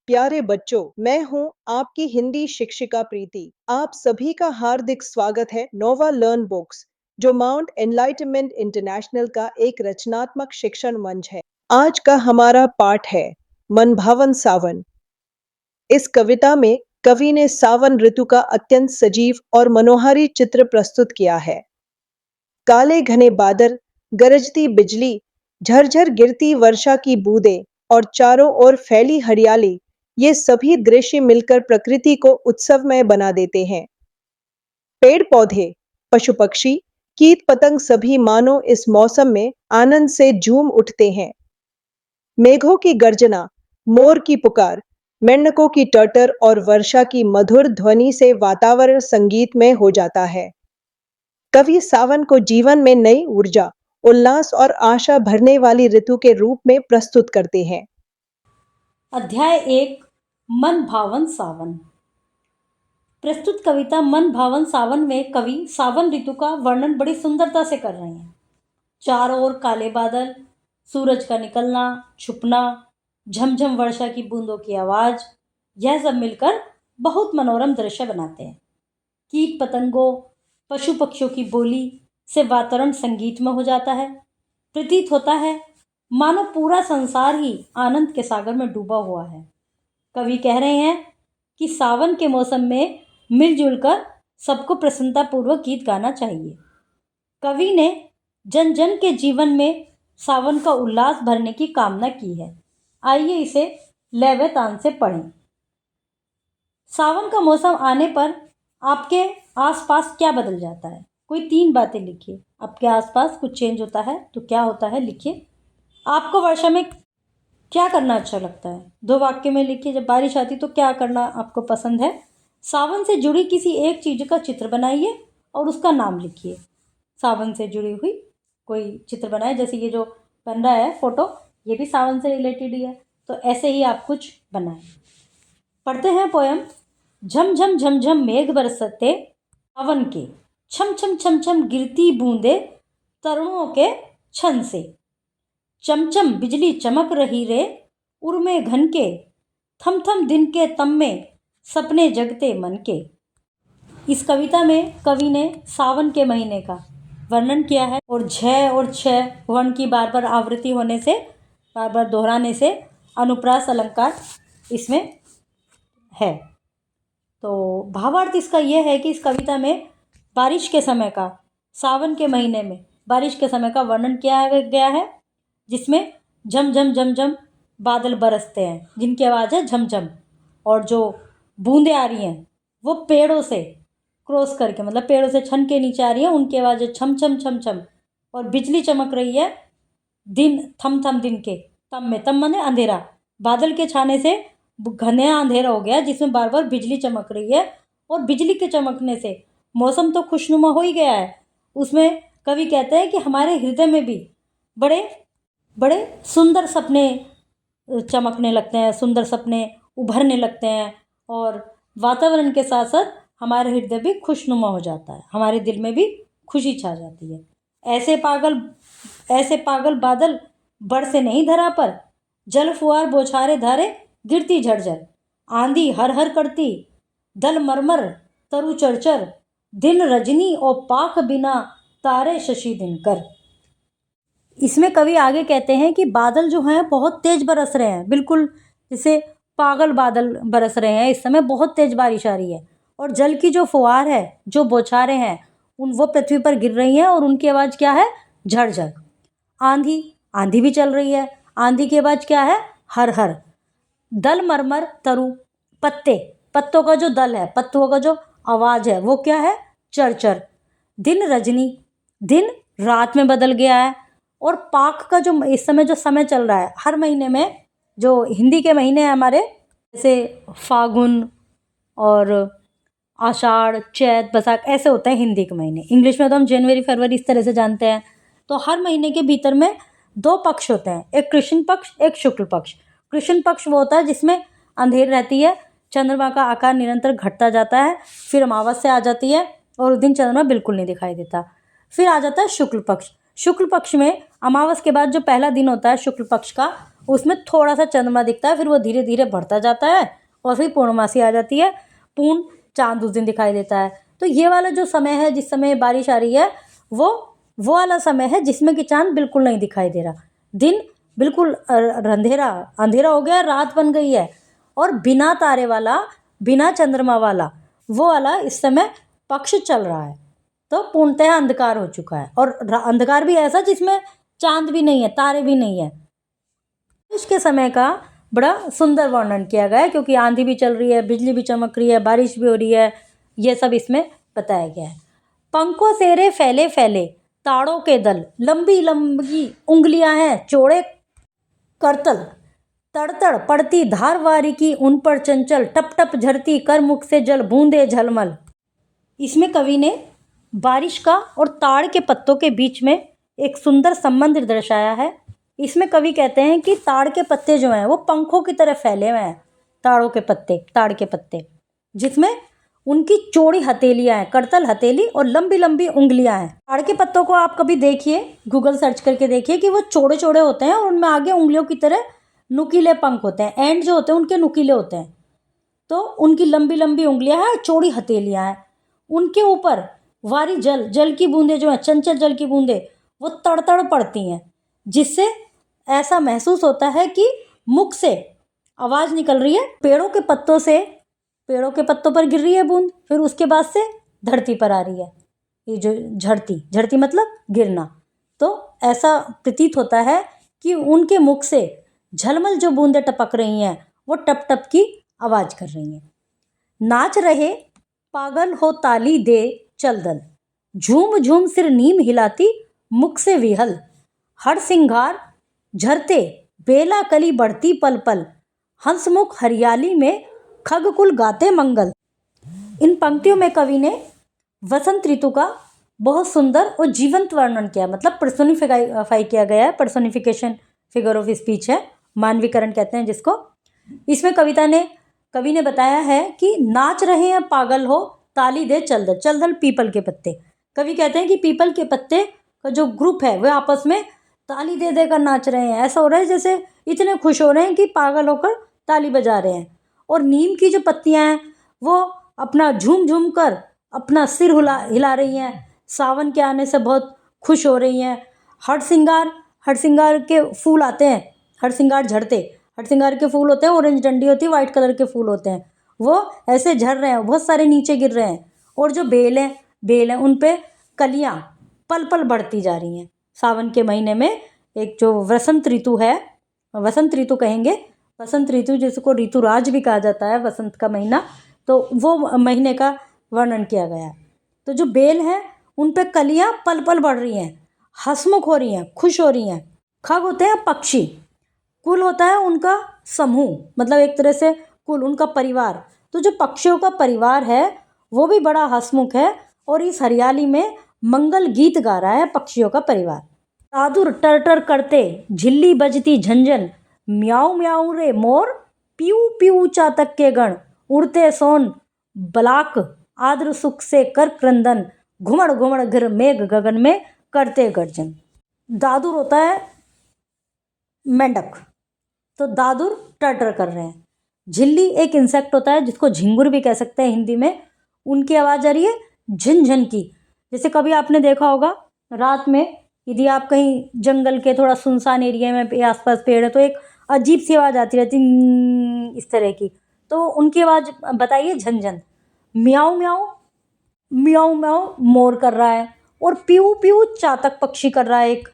प्यारे बच्चों, मैं हूं आपकी हिंदी शिक्षिका प्रीति। आप सभी का हार्दिक स्वागत है नोवा लर्न बुक्स, जो माउंट एनलाइटमेंट इंटरनेशनल का एक रचनात्मक शिक्षण मंच है। आज का हमारा पाठ है मनभावन सावन। इस कविता में कवि ने सावन ऋतु का अत्यंत सजीव और मनोहारी चित्र प्रस्तुत किया है। काले घने बादल, गरजती बिजली, झरझर गिरती वर्षा की बूंदें और चारों ओर फैली हरियाली, ये सभी दृश्य मिलकर प्रकृति को उत्सवमय बना देते हैं। पेड़ पौधे, पशु पक्षी, कीट पतंग सभी मानो इस मौसम में आनंद से झूम उठते हैं। मेघों की गर्जना, मोर की पुकार, मेंढकों की टटर और वर्षा की मधुर ध्वनि से वातावरण संगीतमय हो जाता है। कवि सावन को जीवन में नई ऊर्जा, उल्लास और आशा भरने वाली ऋतु के रूप में प्रस्तुत करते हैं। अध्याय 1 मन भावन सावन। प्रस्तुत कविता मन भावन सावन में कवि सावन ऋतु का वर्णन बड़ी सुंदरता से कर रहे हैं। चारों ओर काले बादल, सूरज का निकलना, छुपना, झमझम वर्षा की बूंदों की आवाज, यह सब मिलकर बहुत मनोरम दृश्य बनाते हैं। कीट पतंगों, पशु पक्षियों की बोली से वातावरण संगीतमय हो जाता है। प्रतीत होता है मानो पूरा संसार ही आनंद के सागर में डूबा हुआ है। कवि कह रहे हैं कि सावन के मौसम में मिलजुल कर सबको प्रसन्नतापूर्वक गीत गाना चाहिए। कवि ने जन जन के जीवन में सावन का उल्लास भरने की कामना की है। आइए इसे लय व तान से पढ़ें। सावन का मौसम आने पर आपके आसपास क्या बदल जाता है? कोई 3 बातें लिखिए। आपके आसपास कुछ चेंज होता है तो क्या होता है, लिखिए। आपको वर्षा में क्या करना अच्छा लगता है? 2 वाक्य में लिखिए। जब बारिश आती तो क्या करना आपको पसंद है? सावन से जुड़ी किसी एक चीज़ का चित्र बनाइए और उसका नाम लिखिए। सावन से जुड़ी हुई कोई चित्र बनाए, जैसे ये जो बन रहा है फोटो, ये भी सावन से रिलेटेड ही है, तो ऐसे ही आप कुछ बनाएं। पढ़ते हैं पोयम। झम झम झम झम मेघ बरसते सावन के, छम छम छम छम गिरती बूंदे तरुणों के छन से। चमचम बिजली चमक रही रे, उर्मे घन के, थम थम दिन के तम में सपने जगते मन के। इस कविता में कवि ने सावन के महीने का वर्णन किया है और झ और छ वर्ण की बार बार आवृत्ति होने से, बार बार दोहराने से अनुप्रास अलंकार इसमें है। तो भावार्थ इसका यह है कि इस कविता में बारिश के समय का, सावन के महीने में बारिश के समय का वर्णन किया गया है, जिसमें झम झम झम झम बादल बरसते हैं जिनकी आवाज़ है झमझम, और जो बूंदें आ रही हैं वो पेड़ों से क्रॉस करके, मतलब पेड़ों से छन के नीचे आ रही है, उनकी आवाज़ है छम छम छम छम। और बिजली चमक रही है दिन, थम थम दिन के तम में, तम माने अंधेरा, बादल के छाने से घना अंधेरा हो गया जिसमें बार बार बिजली चमक रही है। और बिजली के चमकने से मौसम तो खुशनुमा हो ही गया है, उसमें कवि कहते हैं कि हमारे हृदय में भी बड़े बड़े सुंदर सपने चमकने लगते हैं, सुंदर सपने उभरने लगते हैं, और वातावरण के साथ साथ हमारे हृदय भी खुशनुमा हो जाता है, हमारे दिल में भी खुशी छा जाती है। ऐसे पागल बादल बरसे नहीं धरा पर, जल फुआर बौछारे धारे गिरती झरझर, आंधी हर हर करती दल मरमर तरु चरचर, दिन रजनी और पाख बिना तारे शशि दिनकर। इसमें कवि आगे कहते हैं कि बादल जो हैं बहुत तेज बरस रहे हैं, बिल्कुल जैसे पागल बादल बरस रहे हैं, इस समय बहुत तेज बारिश आ रही है, और जल की जो फुहार है, जो बौछारें हैं, वो पृथ्वी पर गिर रही हैं और उनकी आवाज़ क्या है? झरझर। आंधी भी चल रही है, आंधी की आवाज़ क्या है? हर हर। दल मरमर तरु, पत्तों का जो दल है, पत्तों का जो आवाज़ है वो क्या है? चरचर। दिन रजनी, दिन रात में बदल गया है, और पाक का जो इस समय जो समय चल रहा है, हर महीने में जो हिंदी के महीने हैं हमारे, जैसे फागुन और आषाढ़, चैत, बैसाख, ऐसे होते हैं हिंदी के महीने। इंग्लिश में तो हम जनवरी फरवरी इस तरह से जानते हैं। तो हर महीने के भीतर में 2 पक्ष होते हैं, एक कृष्ण पक्ष, एक शुक्ल पक्ष। कृष्ण पक्ष वो होता है जिसमें अंधेर रहती है, चंद्रमा का आकार निरंतर घटता जाता है, फिर अमावस्या आ जाती है और उस दिन चंद्रमा बिल्कुल नहीं दिखाई देता। फिर आ जाता है शुक्ल पक्ष। शुक्ल पक्ष में अमावस के बाद जो पहला दिन होता है शुक्ल पक्ष का, उसमें थोड़ा सा चंद्रमा दिखता है, फिर वो धीरे धीरे बढ़ता जाता है और फिर पूर्णमासी आ जाती है, पूर्ण चांद उस दिन दिखाई देता है। तो ये वाला जो समय है, जिस समय बारिश आ रही है, वो वाला समय है जिसमें कि चांद बिल्कुल नहीं दिखाई दे रहा, दिन बिल्कुल अंधेरा हो गया, रात बन गई है, और बिना तारे वाला, बिना चंद्रमा वाला, वो वाला इस समय पक्ष चल रहा है। तो पूर्णतः अंधकार हो चुका है, और अंधकार भी ऐसा जिसमें चांद भी नहीं है, तारे भी नहीं है। इसके समय का बड़ा सुंदर वर्णन किया गया है, क्योंकि आंधी भी चल रही है, बिजली भी चमक रही है, बारिश भी हो रही है, ये सब इसमें बताया गया है। पंखों सेरे फैले फैले, ताड़ों के दल, लंबी लंबी उंगलियां हैं, चौड़े करतल, तड़तड़ पड़ती धारवारी की उन पर चंचल, टप टप झरती कर मुख से जल, बूंदे झलमल। इसमें कवि ने बारिश का और ताड़ के पत्तों के बीच में एक सुंदर संबंध दर्शाया है। इसमें कवि कहते हैं कि ताड़ के पत्ते जो हैं वो पंखों की तरह फैले हुए हैं, ताड़ के पत्ते, जिसमें उनकी चौड़ी हथेलियां हैं, करतल हथेली और लंबी लंबी उंगलियां हैं। ताड़ के पत्तों को आप कभी देखिए, गूगल सर्च करके देखिए कि वो चौड़े चौड़े होते हैं और उनमें आगे उंगलियों की तरह नुकीले पंख होते हैं, एंड जो होते हैं उनके नुकीले होते हैं। तो उनकी लंबी लंबी उंगलियां हैं, चौड़ी हथेलियां हैं, उनके ऊपर वारी जल की बूंदें जो है, चंचल जल की बूंदें, वो तड़तड़ पड़ती हैं, जिससे ऐसा महसूस होता है कि मुख से आवाज़ निकल रही है। पेड़ों के पत्तों पर गिर रही है बूंद, फिर उसके बाद से धरती पर आ रही है, ये जो झड़ती मतलब गिरना। तो ऐसा प्रतीत होता है कि उनके मुख से झलमल जो बूंदें टपक रही हैं, वो टप टप की आवाज़ कर रही हैं। नाच रहे पागल हो ताली दे चल दल, झूम झूम सिर नीम हिलाती मुख से विहल, हर सिंगार झरते बेला कली बढ़ती पल पल, हंसमुख हरियाली में खगकुल गाते मंगल। इन पंक्तियों में कवि ने वसंत ऋतु का बहुत सुंदर और जीवंत वर्णन किया, मतलब पर्सोनिफाई किया गया है। पर्सोनिफिकेशन फिगर ऑफ स्पीच है, मानवीकरण कहते हैं जिसको। इसमें कवि ने बताया है कि नाच रहे हैं पागल हो ताली दे चल दल पीपल के पत्ते। कवि कहते हैं कि पीपल के पत्ते का जो ग्रुप है वह आपस में ताली दे देकर नाच रहे हैं। ऐसा हो रहा है जैसे इतने खुश हो रहे हैं कि पागल होकर ताली बजा रहे हैं। और नीम की जो पत्तियां हैं वो अपना झूम झूम कर अपना सिर हिला रही हैं, सावन के आने से बहुत खुश हो रही हैं। हरसिंगार के फूल आते हैं, हरसिंगार के फूल होते हैं, ऑरेंज डंडी होती है, वाइट कलर के फूल होते हैं, वो ऐसे झड़ रहे हैं, बहुत सारे नीचे गिर रहे हैं। और जो बेल हैं उन पे कलियां पल पल बढ़ती जा रही हैं। सावन के महीने में एक जो वसंत ऋतु है, वसंत ऋतु कहेंगे, वसंत ऋतु जिसको ऋतुराज भी कहा जाता है, वसंत का महीना, तो वो महीने का वर्णन किया गया है। तो जो बेल है उन पे कलियां पल पल बढ़ रही हैं, हंसमुख हो रही हैं, खुश हो रही हैं। खग होते हैं पक्षी, कुल होता है उनका समूह, मतलब एक तरह से कुल उनका परिवार। तो जो पक्षियों का परिवार है वो भी बड़ा हंसमुख है और इस हरियाली में मंगल गीत गा रहा है पक्षियों का परिवार। दादुर टर टर करते, झिल्ली बजती झंझन, म्याऊ म्याऊ रे मोर, पीऊ पीऊ चातक के गण, उड़ते सोन बलाक, आद्र सुख से कर क्रंदन, घुमड़ घुमड़ घिर मेघ गगन में करते गर्जन। दादुर होता है मेंढक, तो दादुर टर टर कर रहे हैं। झिल्ली एक इंसेक्ट होता है जिसको झिंगुर भी कह सकते हैं हिंदी में, उनकी आवाज़ आ रही है झिन की। जैसे कभी आपने देखा होगा रात में यदि आप कहीं जंगल के थोड़ा सुनसान एरिया में आसपास पेड़ है तो एक अजीब सी आवाज़ आती रहती इस तरह की, तो उनकी आवाज़ बताइए झंझन। म्याऊ म्याऊ म्याऊ म्याऊ मोर कर रहा है, और पीऊ पीऊ चातक पक्षी कर रहा है एक,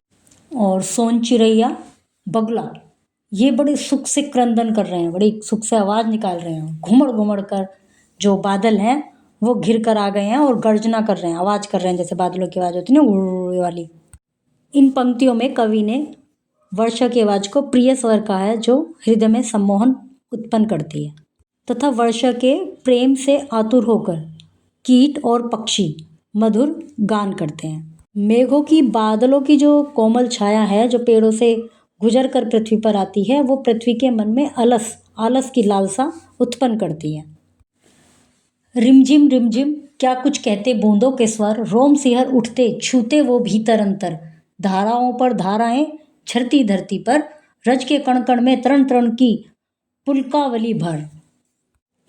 और सोन चिड़ैया बगुला ये बड़े सुख से क्रंदन कर रहे हैं, बड़ी सुख से आवाज़ निकाल रहे हैं। घुमड़ घुमड़ कर जो बादल हैं वो घिर कर आ गए हैं और गर्जना कर रहे हैं, आवाज़ कर रहे हैं जैसे बादलों की आवाज़ होती है ना, उड़ वाली। इन पंक्तियों में कवि ने वर्षा की आवाज़ को प्रिय स्वर कहा है जो हृदय में सम्मोहन उत्पन्न करती है, तथा वर्षा के प्रेम से आतुर होकर कीट और पक्षी मधुर गान करते हैं। मेघों की बादलों की जो कोमल छाया है जो पेड़ों से गुजर कर पृथ्वी पर आती है, वो पृथ्वी के मन में आलस की लालसा उत्पन्न करती है। रिमझिम रिमझिम क्या कुछ कहते बूंदों के स्वर, रोम सिहर उठते छूते वो भीतर अंतर, धाराओं पर धाराएं झरती धरती पर, रज के कण कण में तरण तरण की पुलकावली भर।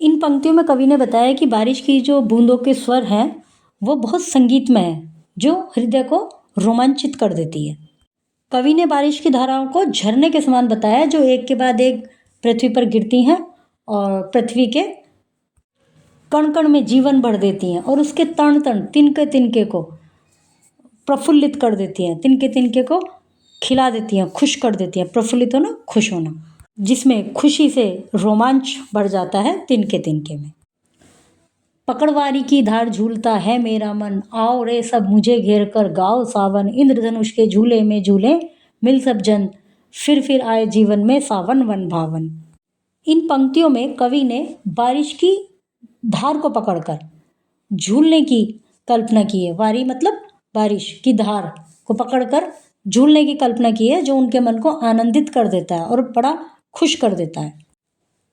इन पंक्तियों में कवि ने बताया कि बारिश की जो बूंदों के स्वर हैं वो बहुत संगीतमय है, जो हृदय को रोमांचित कर देती है। कवि ने बारिश की धाराओं को झरने के समान बताया, जो एक के बाद एक पृथ्वी पर गिरती हैं और पृथ्वी के कण कण में जीवन भर देती हैं और उसके तण तण तिनके तिनके को प्रफुल्लित कर देती हैं, तिनके तिनके को खिला देती हैं, खुश कर देती हैं। प्रफुल्लित होना, खुश होना, जिसमें खुशी से रोमांच बढ़ जाता है तिनके तिनके में। पकड़वारी की धार झूलता है मेरा मन, आओ रे सब मुझे घेर कर गाओ सावन, इंद्रधनुष के झूले में झूले मिल सब जन, फिर आए जीवन में सावन वन भावन। इन पंक्तियों में कवि ने बारिश की धार को पकड़कर झूलने की कल्पना की है। वारी मतलब बारिश की धार को पकड़कर झूलने की कल्पना की है, जो उनके मन को आनंदित कर देता है और बड़ा खुश कर देता है।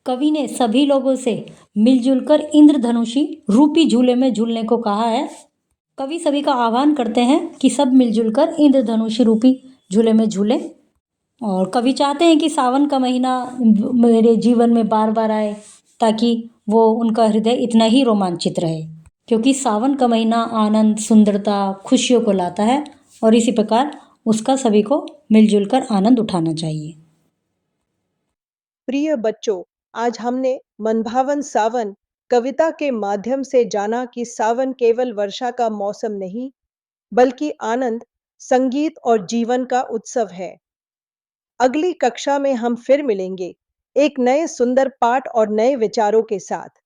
कवि ने सभी लोगों से मिलजुल कर इंद्रधनुषी रूपी झूले में झूलने को कहा है। कवि सभी का आह्वान करते हैं कि सब मिलजुल कर इंद्रधनुषी रूपी झूले में झूलें, और कवि चाहते हैं कि सावन का महीना मेरे जीवन में बार बार आए, ताकि वो उनका हृदय इतना ही रोमांचित रहे, क्योंकि सावन का महीना आनंद, सुंदरता, खुशियों को लाता है और इसी प्रकार उसका सभी को मिलजुल कर आनंद उठाना चाहिए। प्रिय बच्चों, आज हमने मनभावन सावन कविता के माध्यम से जाना कि सावन केवल वर्षा का मौसम नहीं, बल्कि आनंद, संगीत और जीवन का उत्सव है। अगली कक्षा में हम फिर मिलेंगे, एक नए सुंदर पाठ और नए विचारों के साथ।